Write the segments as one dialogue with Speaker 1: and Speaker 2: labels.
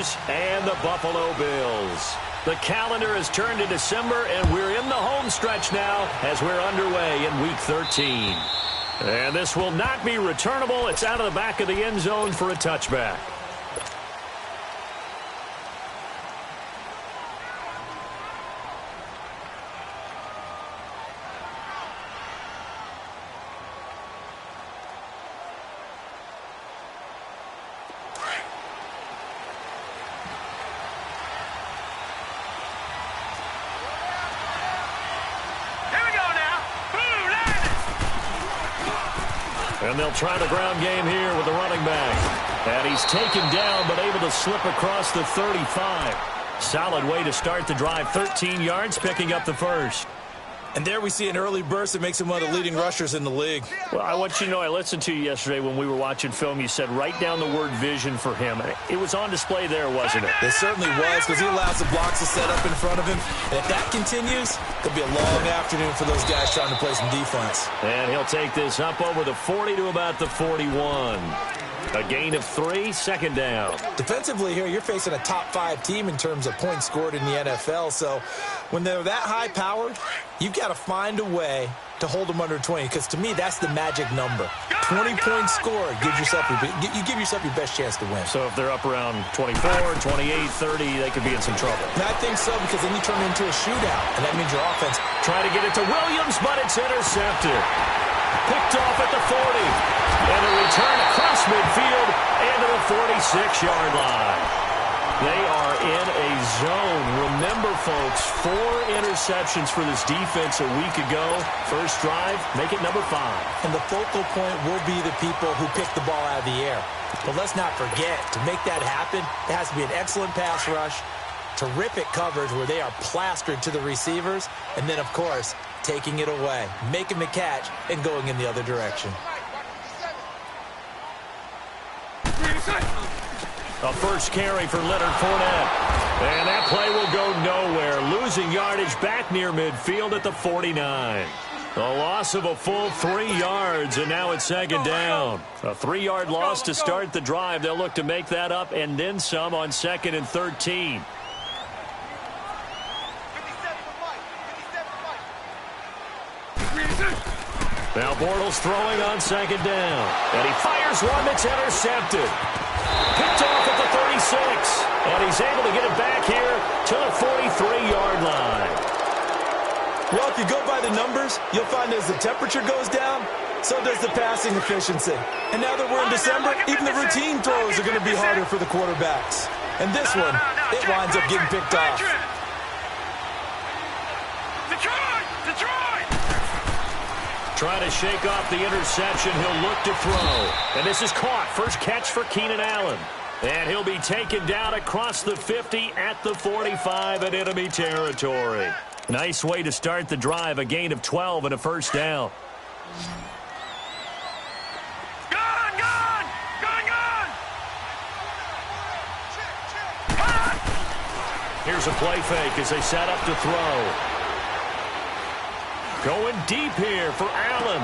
Speaker 1: 49ers and the Buffalo Bills. The calendar has turned to December, and we're in the home stretch now as we're underway in Week 13. And this will not be returnable. It's out of the back of the end zone for a touchback. And they'll try the ground game here with the running back. And he's taken down, but able to slip across the 35. Solid way to start the drive. 13 yards, picking up the first.
Speaker 2: And there we see an early burst that makes him one of the leading rushers in the league.
Speaker 1: Well, I want you to know, I listened to you yesterday when we were watching film. You said write down the word vision for him. It was on display there, wasn't it?
Speaker 2: It certainly was, because he allows the blocks to set up in front of him. And if that continues, it'll be a long afternoon for those guys trying to play some defense.
Speaker 1: And he'll take this up over the 40 to about the 41. A gain of 3, second down.
Speaker 2: Defensively here, you're facing a top-5 team in terms of points scored in the NFL. So when they're that high-powered, you've got to find a way to hold them under 20, because to me, that's the magic number. 20 points scored gives yourself you give yourself your best chance to win.
Speaker 1: So if they're up around 24, 28, 30, they could be in some trouble.
Speaker 2: And I think so, because then you turn it into a shootout, and that means your offense.
Speaker 1: Try to get it to Williams, but it's intercepted. Picked off at the 40. And a return across midfield and to the 46-yard line. They are in a zone. Remember, folks, 4 interceptions for this defense a week ago. First drive, make it number 5.
Speaker 2: And the focal point will be the people who pick the ball out of the air. But let's not forget, to make that happen, it has to be an excellent pass rush, terrific coverage where they are plastered to the receivers, and then, of course, taking it away, making the catch, and going in the other direction.
Speaker 1: A first carry for Leonard Fournette. And that play will go nowhere. Losing yardage back near midfield at the 49. A loss of a full 3 yards, and now it's second down. A 3-yard loss to start the drive. They'll look to make that up and then some on 2nd and 13. Now Bortles throwing on 2nd down. And he fires one that's intercepted. Picked off at the 36. And he's able to get it back here to the 43-yard line.
Speaker 2: Well, if you go by the numbers, you'll find as the temperature goes down, so does the passing efficiency. And now that we're in December, even the routine throws are going to be harder for the quarterbacks. And this one, it winds up getting picked off.
Speaker 1: Trying to shake off the interception. He'll look to throw. And this is caught. First catch for Keenan Allen. And he'll be taken down across the 50 at the 45 in enemy territory. Nice way to start the drive. A gain of 12 and a first down. Here's a play fake as they set up to throw. Going deep here for Allen.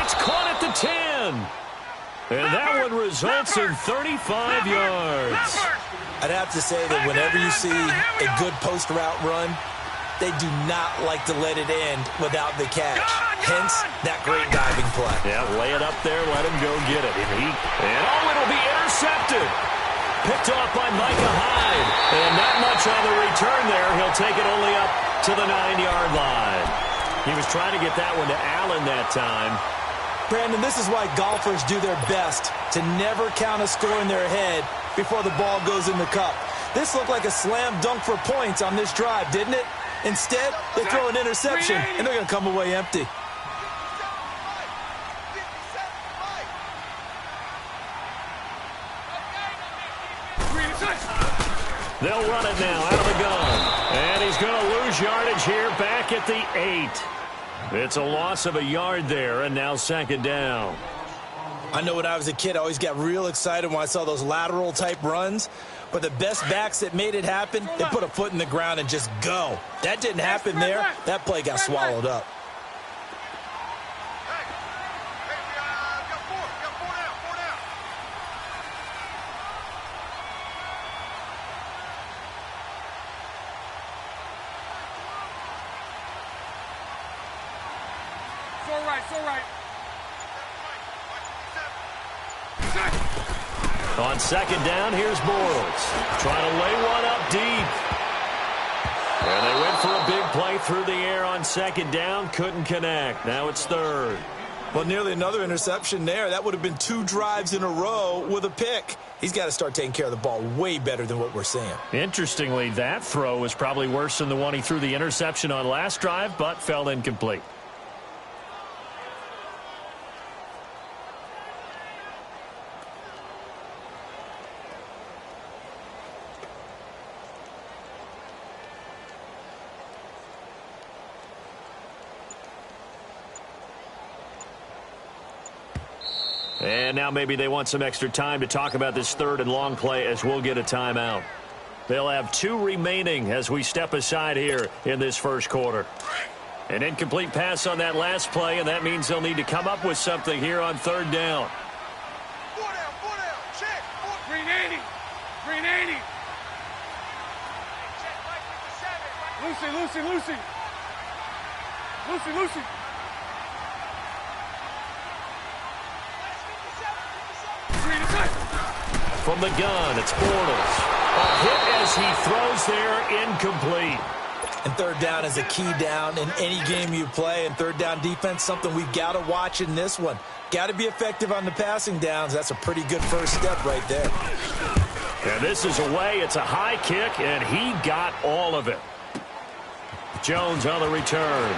Speaker 1: It's caught at the 10. And that one results in 35 yards.
Speaker 2: I'd have to say that whenever you see a good post route run, they do not like to let it end without the catch. Hence, that great diving play.
Speaker 1: Yeah, lay it up there, let him go get it. It'll be intercepted. Picked off by Micah Hyde. And not much on the return there. He'll take it only up to the 9-yard line. He was trying to get that one to Allen that time.
Speaker 2: Brandon, this is why golfers do their best to never count a score in their head before the ball goes in the cup. This looked like a slam dunk for points on this drive, didn't it? Instead, they throw an interception, and they're going to come away empty.
Speaker 1: They'll run it now out of the gun. And he's going to lose yardage here back at the 8. It's a loss of a yard there, and now second down.
Speaker 2: I know when I was a kid, I always got real excited when I saw those lateral-type runs. But the best backs that made it happen, they put a foot in the ground and just go. That didn't happen there. That play got swallowed up.
Speaker 1: On second down, here's Bortles. Trying to lay one up deep. And they went for a big play through the air on second down. Couldn't connect. Now it's third.
Speaker 2: Well, nearly another interception there. That would have been 2 drives in a row with a pick. He's got to start taking care of the ball way better than what we're seeing.
Speaker 1: Interestingly, that throw was probably worse than the one he threw the interception on last drive, but fell incomplete. And now maybe they want some extra time to talk about this third and long play as we'll get a timeout. They'll have 2 remaining as we step aside here in this first quarter. An incomplete pass on that last play, and that means they'll need to come up with something here on third down.
Speaker 3: 4 down, check. Green 80. Lucy.
Speaker 1: From the gun, it's Bortles. A hit as he throws there, incomplete.
Speaker 2: And third down is a key down in any game you play. And third down defense, something we've got to watch in this one. Got to be effective on the passing downs. That's a pretty good first step right there.
Speaker 1: And this is away. It's a high kick, and he got all of it. Jones on the return.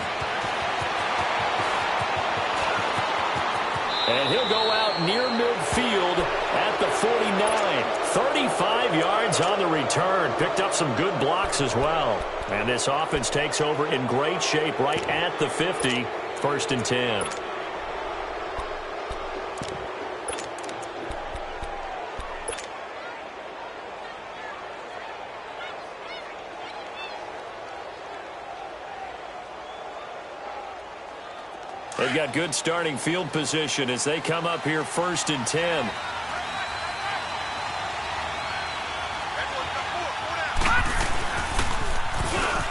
Speaker 1: And he'll go out near midfield at the 49. 35 yards on the return. Picked up some good blocks as well. And this offense takes over in great shape right at the 50. 1st and 10. They've got good starting field position as they come up here 1st and 10.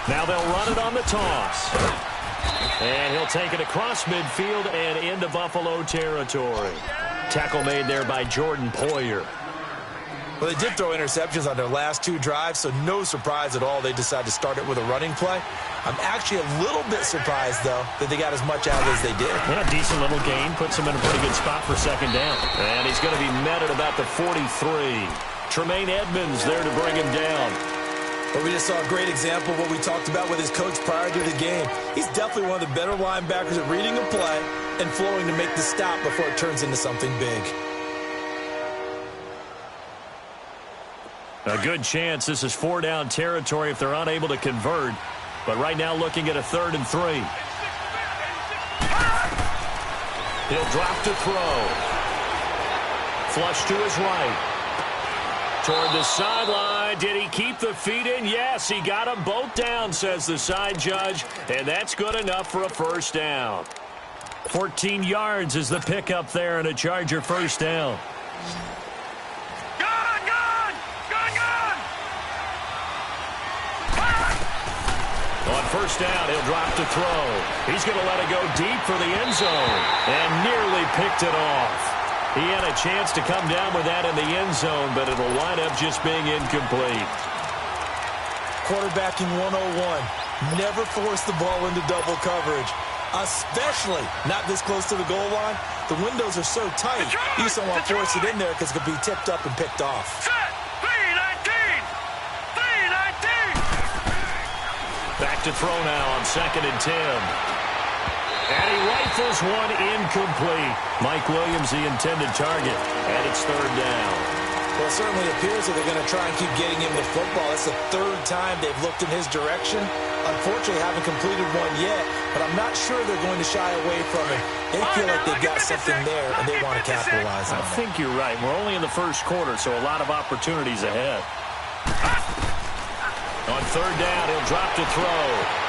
Speaker 1: Now they'll run it on the toss. And he'll take it across midfield and into Buffalo territory. Tackle made there by Jordan Poyer.
Speaker 2: Well, they did throw interceptions on their last 2 drives, so no surprise at all they decided to start it with a running play. I'm actually a little bit surprised, though, that they got as much out as they did.
Speaker 1: And a decent little gain puts him in a pretty good spot for second down. And he's going to be met at about the 43. Tremaine Edmonds there to bring him down.
Speaker 2: But we just saw a great example of what we talked about with his coach prior to the game. He's definitely one of the better linebackers at reading a play and flowing to make the stop before it turns into something big.
Speaker 1: A good chance this is 4-down territory if they're unable to convert. But right now looking at a 3rd and 3. He'll drop to throw. Flush to his right. Toward the sideline. Did he keep the feet in? Yes, he got them both down, says the side judge. And that's good enough for a 1st down. 14 yards is the pickup there and a Charger 1st down. On 1st down, he'll drop to throw. He's going to let it go deep for the end zone and nearly picked it off. He had a chance to come down with that in the end zone, but it'll wind up just being incomplete.
Speaker 2: Quarterbacking 101. Never force the ball into double coverage, especially not this close to the goal line. The windows are so tight, you just don't want to force it in there because it could be tipped up and picked off.
Speaker 1: Back to throw now on 2nd and 10. And he rifles one incomplete. Mike Williams, the intended target, and it's 3rd down.
Speaker 2: Well, it certainly appears that they're going to try and keep getting him the football. It's the 3rd time they've looked in his direction. Unfortunately, haven't completed one yet, but I'm not sure they're going to shy away from it. They feel like they've got something there, and they want to capitalize on it.
Speaker 1: I think you're right. We're only in the 1st quarter, so a lot of opportunities ahead. On 3rd down, he'll drop to throw.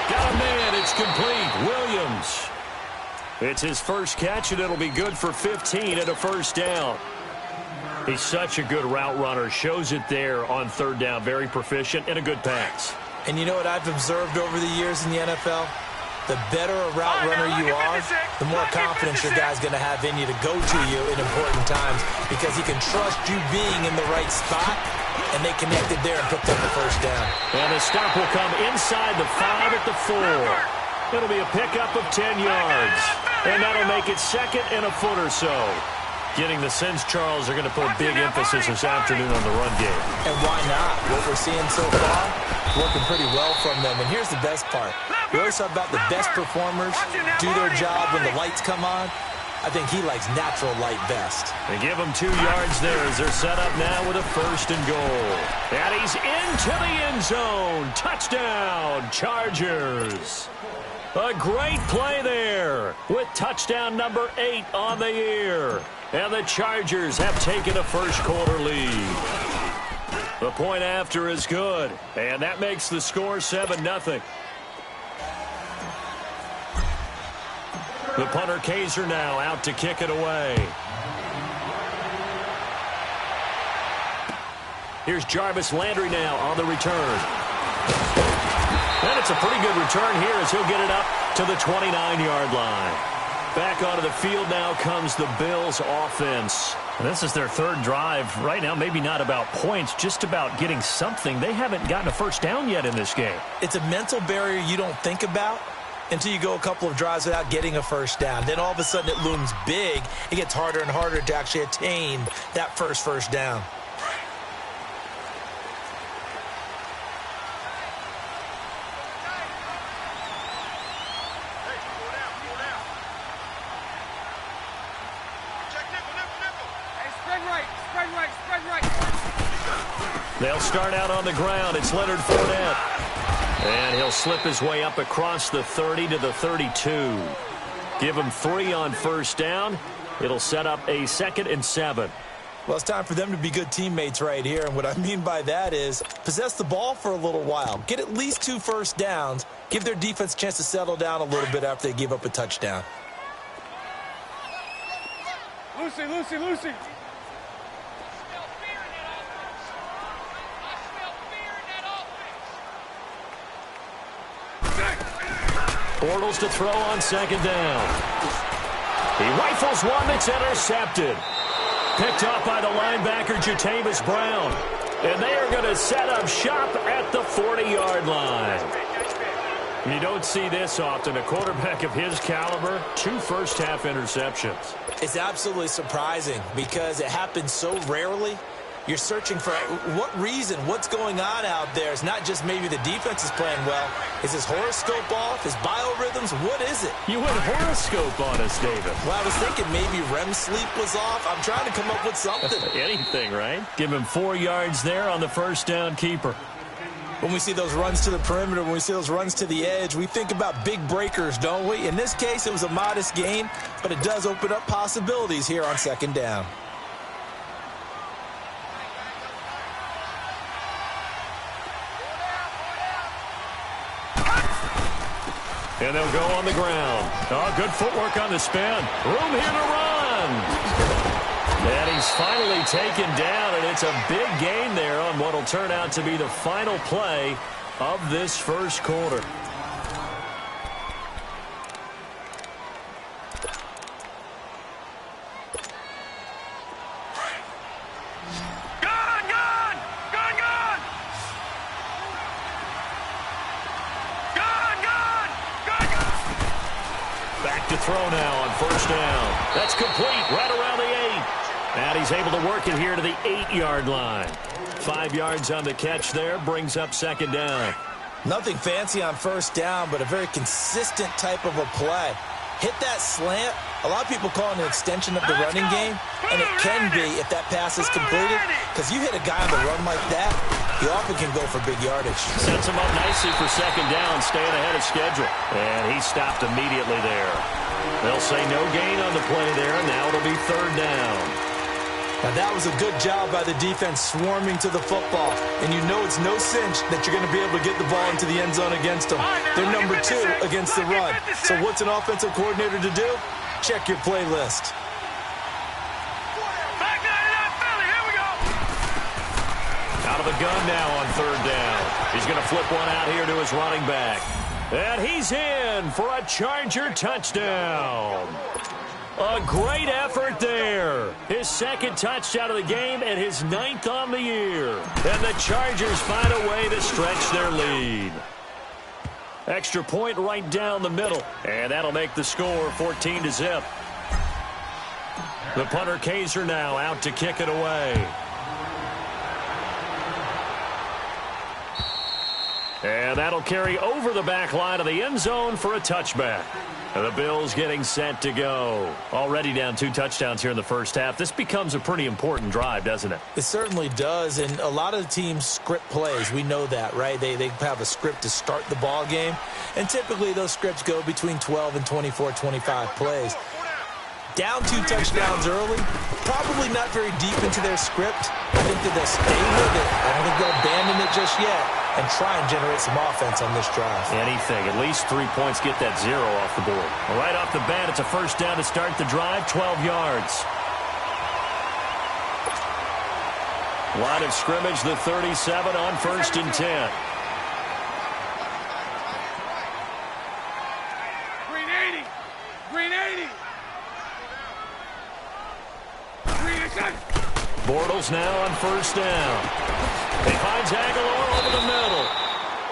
Speaker 1: Got a man. It's complete. Williams. It's his first catch, and it'll be good for 15 at a 1st down. He's such a good route runner. Shows it there on 3rd down. Very proficient and a good pass.
Speaker 2: And you know what I've observed over the years in the NFL? The better a route runner you are, the more confidence your guy's going to have in you to go to you in important times because he can trust you being in the right spot, and they connected there and picked up the first down.
Speaker 1: And the stop will come inside the 5 at the 4. It'll be a pickup of 10 yards, and that'll make it second and a foot or so. Getting the sense Charles are going to put a big emphasis this afternoon on the run game.
Speaker 2: And why not? What we're seeing so far, working pretty well from them. And here's the best part. We always talk about the best performers do their job when the lights come on. I think he likes natural light best.
Speaker 1: They give him 2 yards there as they're set up now with a first and goal. And he's into the end zone. Touchdown, Chargers. A great play there with touchdown number 8 on the year. And the Chargers have taken a first-quarter lead. The point after is good, and that makes the score 7-0. The punter Kaiser now out to kick it away. Here's Jarvis Landry now on the return. And it's a pretty good return here as he'll get it up to the 29-yard line. Back onto the field now comes the Bills offense.
Speaker 4: And this is their third drive. Right now, maybe not about points, just about getting something. They haven't gotten a first down yet in this game.
Speaker 2: It's a mental barrier you don't think about until you go a couple of drives without getting a first down. Then all of a sudden it looms big. It gets harder and harder to actually attain that first down.
Speaker 1: They'll start out on the ground. It's Leonard Fournette. And he'll slip his way up across the 30 to the 32. Give him 3 on first down. It'll set up a 2nd and 7.
Speaker 2: Well, it's time for them to be good teammates right here. And what I mean by that is possess the ball for a little while. Get at least 2 first downs. Give their defense a chance to settle down a little bit after they give up a touchdown.
Speaker 3: Lucy.
Speaker 1: Bortles to throw on 2nd down. He rifles one that's intercepted. Picked off by the linebacker, Jatavis Brown. And they are going to set up shop at the 40-yard line. You don't see this often. A quarterback of his caliber, 2 first-half interceptions.
Speaker 2: It's absolutely surprising because it happens so rarely. You're searching for what reason, what's going on out there. It's not just maybe the defense is playing well. Is his horoscope off? His biorhythms? What is it?
Speaker 1: You went horoscope on us, David.
Speaker 2: Well, I was thinking maybe REM sleep was off. I'm trying to come up with something.
Speaker 1: Anything, right? Give him 4 yards there on the first down keeper.
Speaker 2: When we see those runs to the perimeter, when we see those runs to the edge, we think about big breakers, don't we? In this case, it was a modest gain, but it does open up possibilities here on 2nd down.
Speaker 1: And they'll go on the ground. Oh, good footwork on the spin. Room here to run. And he's finally taken down, and it's a big gain there on what will turn out to be the final play of this first quarter. To throw now on first down. That's complete right around the 8. And he's able to work it here to the 8-yard line. 5 yards on the catch there, brings up 2nd down.
Speaker 2: Nothing fancy on first down, but a very consistent type of a play. Hit that slant. A lot of people call it an extension of the running game, and it can be if that pass is completed, because you hit a guy on the run like that, he often can go for big yardage.
Speaker 1: Sets him up nicely for 2nd down, staying ahead of schedule. And he stopped immediately there. They'll say no gain on the play there. Now it'll be 3rd down.
Speaker 2: Now that was a good job by the defense swarming to the football. And you know it's no cinch that you're going to be able to get the ball into the end zone against them. They're number 2 against the run. So what's an offensive coordinator to do? Check your playlist.
Speaker 1: Out of the gun now on 3rd down. He's going to flip one out here to his running back. And he's in for a Charger touchdown. A great effort there. His second touchdown of the game and his 9th on the year. And the Chargers find a way to stretch their lead. Extra point right down the middle. And that'll make the score 14-0. The punter Kaiser now out to kick it away. And that'll carry over the back line of the end zone for a touchback. And the Bills getting set to go. Already down 2 touchdowns here in the first half. This becomes a pretty important drive, doesn't it?
Speaker 2: It certainly does, and a lot of the teams script plays. We know that, right? They have a script to start the ball game, and typically those scripts go between 12 and 24, 25 plays. Down 2 touchdowns early, probably not very deep into their script. I think that they'll stay with it. I don't think they'll abandon it just yet and try and generate some offense on this drive.
Speaker 1: Anything. At least 3 points get that 0 off the board. Right off the bat, it's a first down to start the drive, 12 yards. Line of scrimmage, the 37 on 1st and 10.
Speaker 3: Green 80. Green 80.
Speaker 1: Bortles now on 1st down. He finds Aguilar over the middle.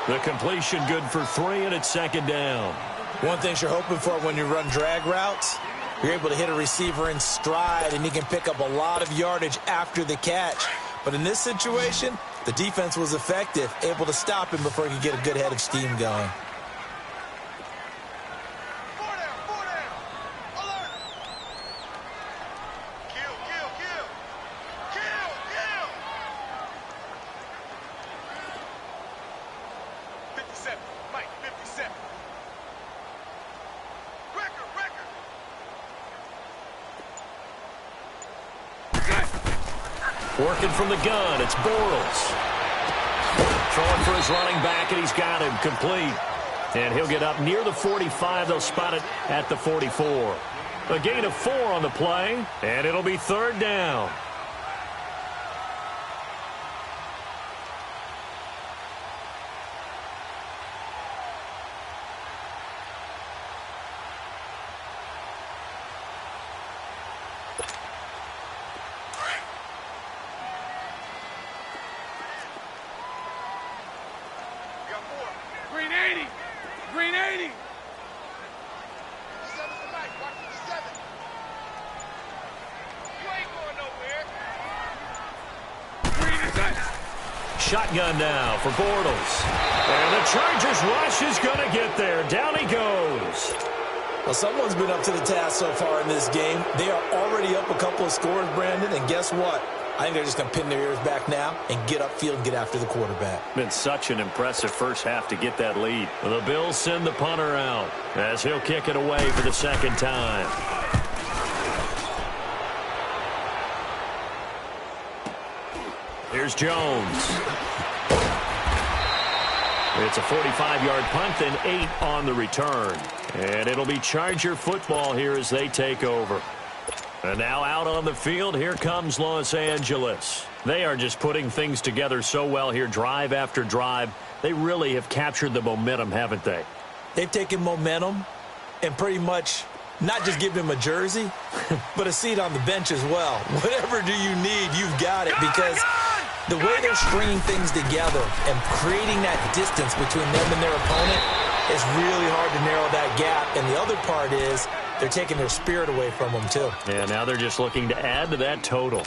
Speaker 1: The completion good for 3, and it's 2nd down.
Speaker 2: One thing you're hoping for when you run drag routes, you're able to hit a receiver in stride, and he can pick up a lot of yardage after the catch. But in this situation, the defense was effective, able to stop him before he could get a good head of steam going.
Speaker 1: Working from the gun, it's Bortles. Throwing for his running back, and he's got him complete. And he'll get up near the 45. They'll spot it at the 44. A gain of 4 on the play, and it'll be 3rd down.
Speaker 3: Green 80. Green 80. 57 tonight. Watch 57. You ain't going nowhere. Green is it.
Speaker 1: Shotgun now for Bortles. And the Chargers rush is going to get there. Down he goes.
Speaker 2: Well, someone's been up to the task so far in this game. They are already up a couple of scores, Brandon, and guess what? I think they're just going to pin their ears back now and get upfield and get after the quarterback.
Speaker 1: Been such an impressive first half to get that lead. The Bills send the punter out as he'll kick it away for the 2nd time. Here's Jones. It's a 45-yard punt and 8 on the return. And it'll be Charger football here as they take over. And now out on the field, here comes Los Angeles. They are just putting things together so well here, drive after drive. They really have captured the momentum, haven't they?
Speaker 2: They've taken momentum and pretty much not just given him a jersey, but a seat on the bench as well. Whatever do you need, you've got it, because the way they're stringing things together and creating that distance between them and their opponent is really hard to narrow that gap. And the other part is they're taking their spirit away from them, too.
Speaker 1: Yeah, now they're just looking to add to that total.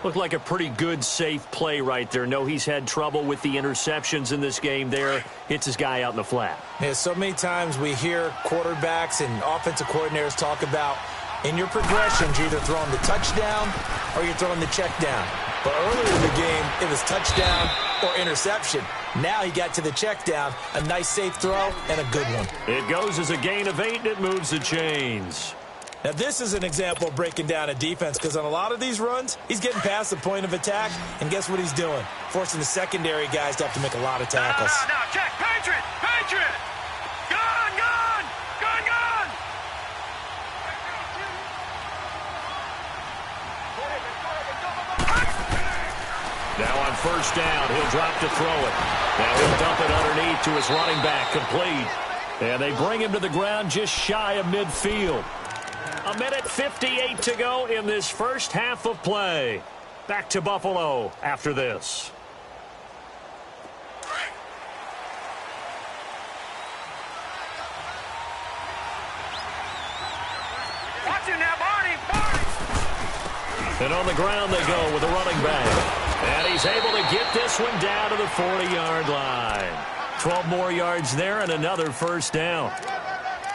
Speaker 1: Looked like a pretty good, safe play right there. No, he's had trouble with the interceptions in this game there. Hits his guy out in the flat.
Speaker 2: Yeah, so many times we hear quarterbacks and offensive coordinators talk about in your progressions, you're either throwing the touchdown or you're throwing the check down. But earlier in the game, it was touchdown or interception. Now he got to the check down, a nice safe throw, and a good one.
Speaker 1: It goes as a gain of 8, and it moves the chains.
Speaker 2: Now, this is an example of breaking down a defense, because on a lot of these runs, he's getting past the point of attack, and guess what he's doing? Forcing the secondary guys to have to make a lot of tackles.
Speaker 3: Now, check. Patriot. Patriot. Gone, gone. Gone, gone.
Speaker 1: Now on first down, he'll drop to throw it. Now he'll dump it underneath to his running back, complete. And they bring him to the ground just shy of midfield. 1:58 to go in this first half of play. Back to Buffalo after this.
Speaker 3: Watch it now, Barney.
Speaker 1: And on the ground they go with the running back. And he's able to get this one down to the 40-yard line. 12 more yards there and another first down.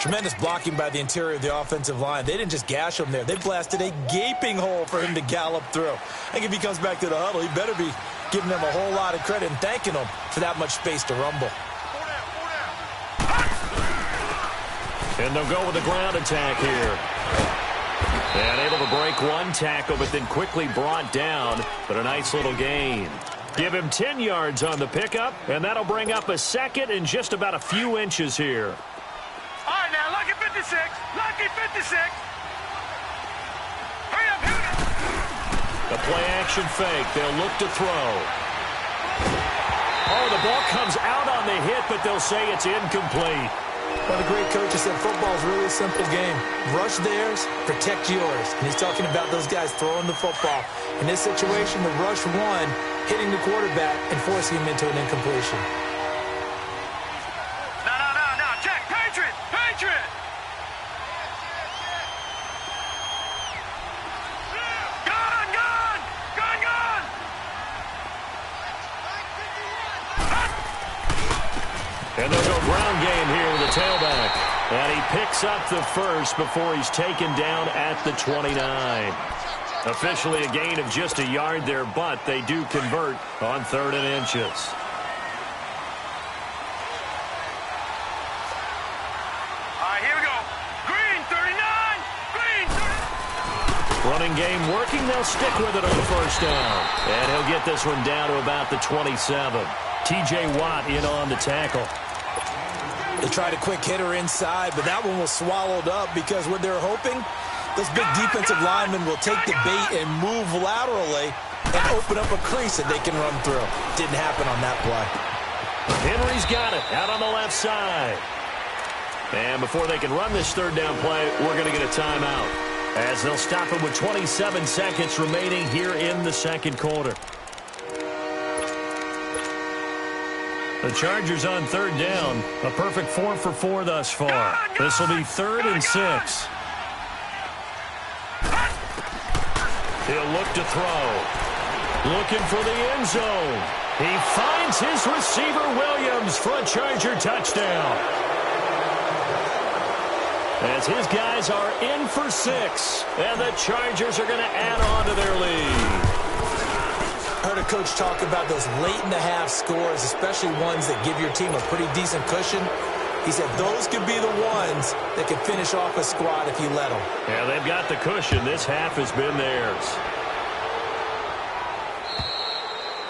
Speaker 2: Tremendous blocking by the interior of the offensive line. They didn't just gash him there. They blasted a gaping hole for him to gallop through. I think if he comes back to the huddle, he better be giving them a whole lot of credit and thanking them for that much space to rumble.
Speaker 1: And they'll go with the ground attack here. And able to break one tackle, but then quickly brought down. But a nice little gain. Give him 10 yards on the pickup, and that'll bring up a second in just about a few inches here.
Speaker 3: All right, now, lucky 56. Lucky 56. Hurry up, hurry up.
Speaker 1: The play-action fake. They'll look to throw. Oh, the ball comes out on the hit, but they'll say it's incomplete.
Speaker 2: One of the great coaches said football is really a simple game. Rush theirs, protect yours. And he's talking about those guys throwing the football. In this situation, the rush one, hitting the quarterback and forcing him into an incompletion.
Speaker 3: No. Check. Patriot. Gun.
Speaker 1: And they'll go ground game here with the tailback. And he picks up the first before he's taken down at the 29. Officially a gain of just a yard there, but they do convert on 3rd and inches.
Speaker 3: All right, here we go. Green, 39. Green, 39.
Speaker 1: Running game working. They'll stick with it on the first down. And he'll get this one down to about the 27. T.J. Watt in on the tackle.
Speaker 2: They tried a quick hitter inside, but that one was swallowed up because what they're hoping, those big defensive linemen will take the bait and move laterally and open up a crease that they can run through. Didn't happen on that play.
Speaker 1: Henry's got it out on the left side. And before they can run this 3rd down play, we're going to get a timeout, as they'll stop it with 27 seconds remaining here in the second quarter. The Chargers on 3rd down. A perfect 4 for 4 thus far. This will be 3rd and 6. He'll look to throw. Looking for the end zone. He finds his receiver, Williams, for a Charger touchdown. As his guys are in for 6. And the Chargers are going to add on to their lead.
Speaker 2: I heard a coach talk about those late-in-the-half scores, especially ones that give your team a pretty decent cushion. He said those could be the ones that can finish off a squad if you let them.
Speaker 1: Yeah, they've got the cushion. This half has been theirs.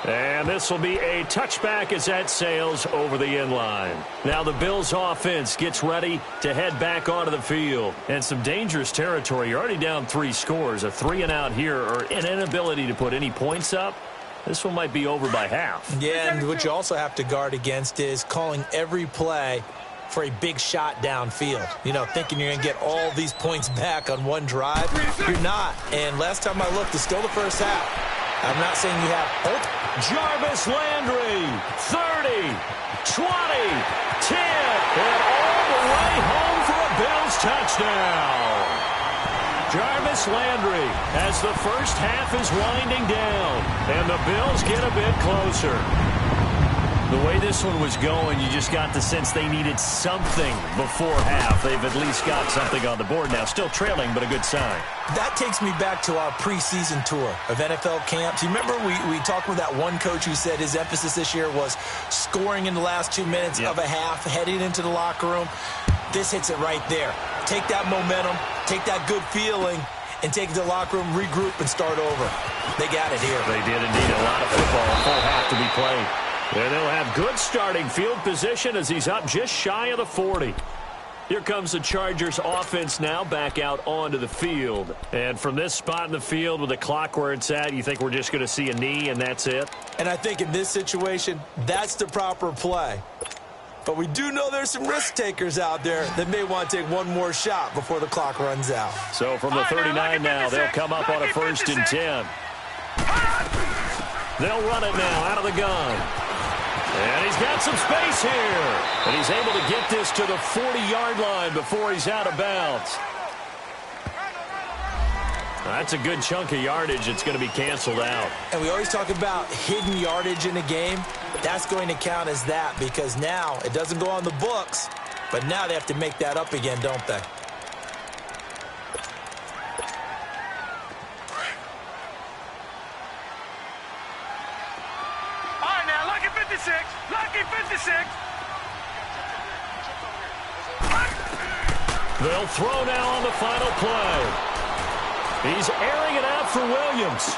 Speaker 1: And this will be a touchback as that sails over the end line. Now the Bills offense gets ready to head back onto the field. And some dangerous territory. You're already down 3 scores. A 3-and-out here, or an inability to put any points up. This one might be over by half.
Speaker 2: Yeah, and what you also have to guard against is calling every play for a big shot downfield. You know, thinking you're going to get all these points back on one drive. You're not. And last time I looked, it's still the first half. I'm not saying you have hope.
Speaker 1: Jarvis Landry, 30, 20, 10, and all the way home for a Bills touchdown. Jarvis Landry, as the first half is winding down, and the Bills get a bit closer. The way this one was going, you just got the sense they needed something before half. They've at least got something on the board now. Still trailing, but a good sign.
Speaker 2: That takes me back to our preseason tour of NFL camps. You remember we talked with that one coach who said his emphasis this year was scoring in the last 2 minutes of a half, heading into the locker room. This hits it right there. Take that momentum, take that good feeling, and take it to the locker room, regroup, and start over. They got it here.
Speaker 1: They did indeed. A lot of football, a full half to be played. And they'll have good starting field position as he's up just shy of the 40. Here comes the Chargers offense now back out onto the field. And from this spot in the field with the clock where it's at, you think we're just going to see a knee and that's it?
Speaker 2: And I think in this situation, that's the proper play. But we do know there's some risk takers out there that may want to take one more shot before the clock runs out.
Speaker 4: So from the 39 now, they'll come up on a 1st and 10. They'll run it now out of the gun. And he's got some space here. And he's able to get this to the 40-yard line before he's out of bounds. That's a good chunk of yardage. It's going to be canceled out.
Speaker 2: And we always talk about hidden yardage in a game. That's going to count as that because now it doesn't go on the books, but now they have to make that up again, don't they?
Speaker 3: All right, now, lucky 56. Lucky 56.
Speaker 1: They'll throw now on the final play. He's airing it out for Williams.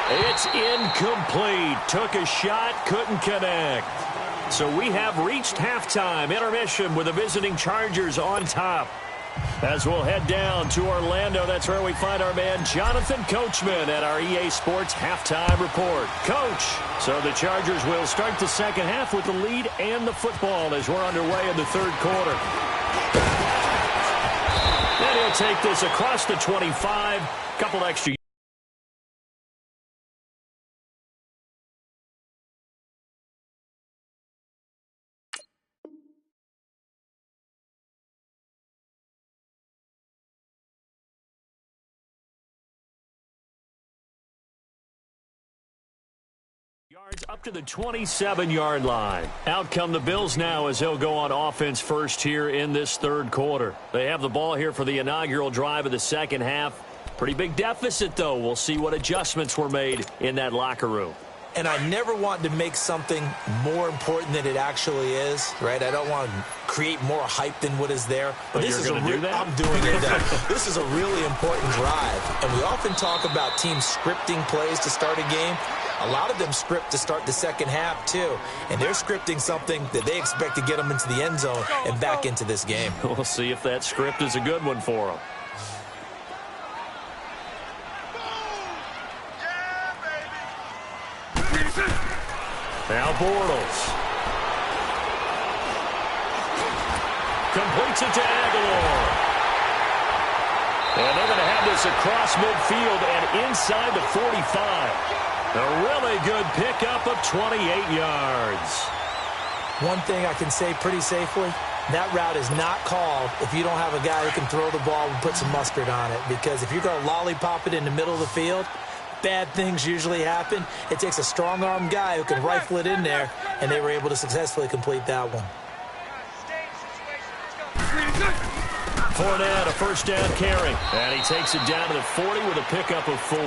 Speaker 1: It's incomplete. Took a shot, couldn't connect. So we have reached halftime. Intermission with the visiting Chargers on top. As we'll head down to Orlando, that's where we find our man Jonathan Coachman at our EA Sports Halftime Report. Coach, so the Chargers will start the second half with the lead and the football as we're underway in the third quarter. And he'll take this across the 25. Couple extra. Yards up to the 27-yard line. Out come the Bills now as they'll go on offense first here in this third quarter. They have the ball here for the inaugural drive of the second half. Pretty big deficit, though. We'll see what adjustments were made in that locker room.
Speaker 2: And I never want to make something more important than it actually is, right? I don't want to create more hype than what is there.
Speaker 4: But this is going to do that?
Speaker 2: I'm doing it. This is a really important drive. And we often talk about teams scripting plays to start a game. A lot of them script to start the second half, too. And they're scripting something that they expect to get them into the end zone and back into this game.
Speaker 4: We'll see if that script is a good one for them. Now Bortles. Completes it to Aguilar. And they're going to have this across midfield and inside the 45. A really good pickup of 28 yards.
Speaker 2: One thing I can say pretty safely, that route is not called if you don't have a guy who can throw the ball and put some mustard on it. Because if you're going to lollipop it in the middle of the field, bad things usually happen. It takes a strong-arm guy who can rifle it in there, and they were able to successfully complete that one.
Speaker 4: Fournette, a first down carry. And he takes it down to the 40 with a pickup of 4.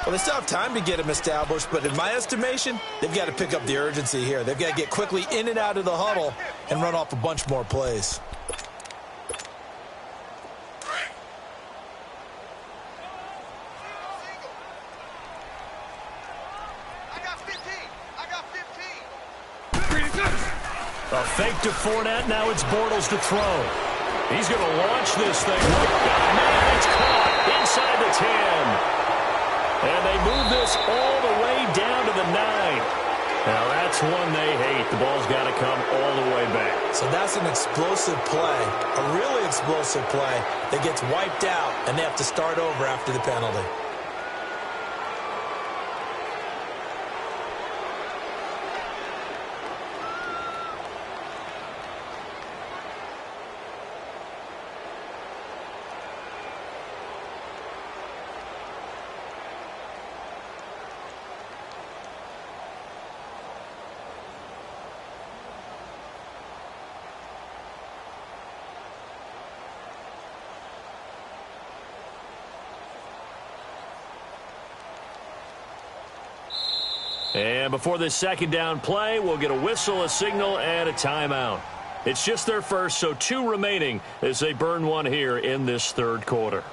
Speaker 2: Well, they still have time to get him established, but in my estimation, they've got to pick up the urgency here. They've got to get quickly in and out of the huddle and run off a bunch more plays.
Speaker 4: A fake to Fournette. Now it's Bortles to throw. He's going to launch this thing. Man, it's caught inside the 10. And they move this all the way down to the 9. Now, that's one they hate. The ball's got to come all the way back.
Speaker 2: So that's an explosive play, a really explosive play that gets wiped out, and they have to start over after the penalty.
Speaker 4: And before this second down play, we'll get a whistle, a signal, and a timeout. It's just their first, so 2 remaining as they burn one here in this third quarter.